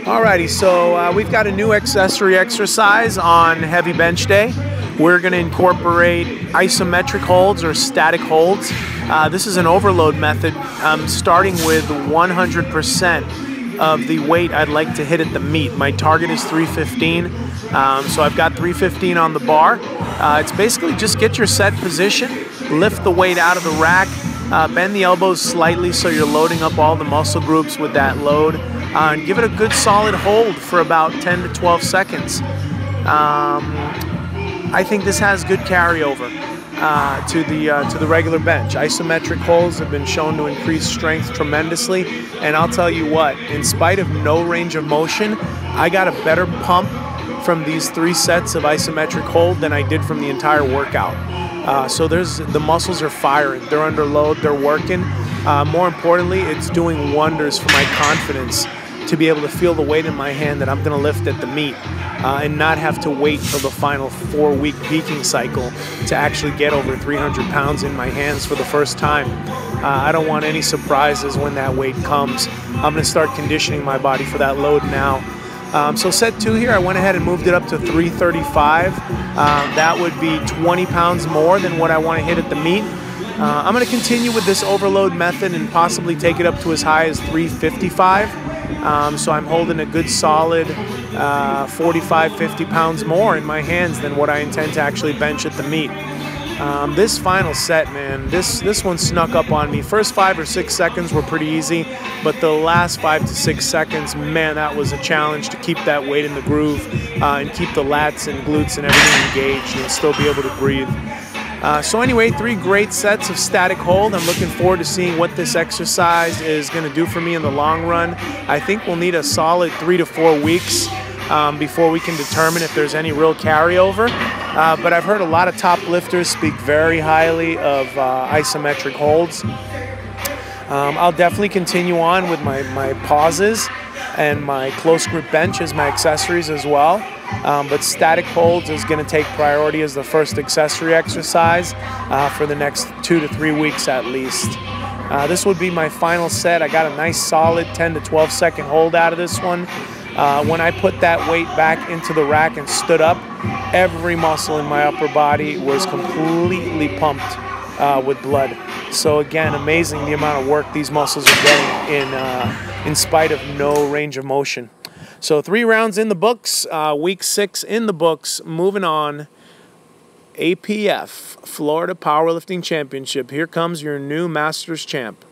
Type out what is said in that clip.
Alrighty, so we've got a new accessory exercise on heavy bench day. We're going to incorporate isometric holds or static holds. This is an overload method. I'm starting with 100% of the weight I'd like to hit at the meet. My target is 315, so I've got 315 on the bar. It's basically just get your set position, lift the weight out of the rack, bend the elbows slightly so you're loading up all the muscle groups with that load, and give it a good solid hold for about 10 to 12 seconds. I think this has good carryover to the regular bench. Isometric holds have been shown to increase strength tremendously, and I'll tell you what, in spite of no range of motion, I got a better pump from these 3 sets of isometric hold than I did from the entire workout. So the muscles are firing, they're under load, they're working. More importantly, it's doing wonders for my confidence to be able to feel the weight in my hand that I'm going to lift at the meet and not have to wait till the final 4-week peaking cycle to actually get over 300 pounds in my hands for the first time. I don't want any surprises when that weight comes. I'm going to start conditioning my body for that load now. So set 2 here, I went ahead and moved it up to 335. That would be 20 pounds more than what I want to hit at the meet. I'm going to continue with this overload method and possibly take it up to as high as 355. So I'm holding a good solid 45, 50 pounds more in my hands than what I intend to actually bench at the meet. This final set, man, this one snuck up on me. First 5 or 6 seconds were pretty easy, but the last 5 to 6 seconds, man, that was a challenge to keep that weight in the groove and keep the lats and glutes and everything engaged and still be able to breathe. So anyway, 3 great sets of static hold. I'm looking forward to seeing what this exercise is going to do for me in the long run. I think we'll need a solid 3 to 4 weeks before we can determine if there's any real carryover. But I've heard a lot of top lifters speak very highly of isometric holds. I'll definitely continue on with my pauses and my close grip bench as my accessories as well. But static holds is going to take priority as the first accessory exercise for the next 2 to 3 weeks at least. This would be my final set. I got a nice solid 10 to 12 second hold out of this one. When I put that weight back into the rack and stood up, every muscle in my upper body was completely pumped with blood. So again, amazing the amount of work these muscles are getting in spite of no range of motion. So 3 rounds in the books, week 6 in the books. Moving on, APF, Florida Powerlifting Championship. Here comes your new Masters champ.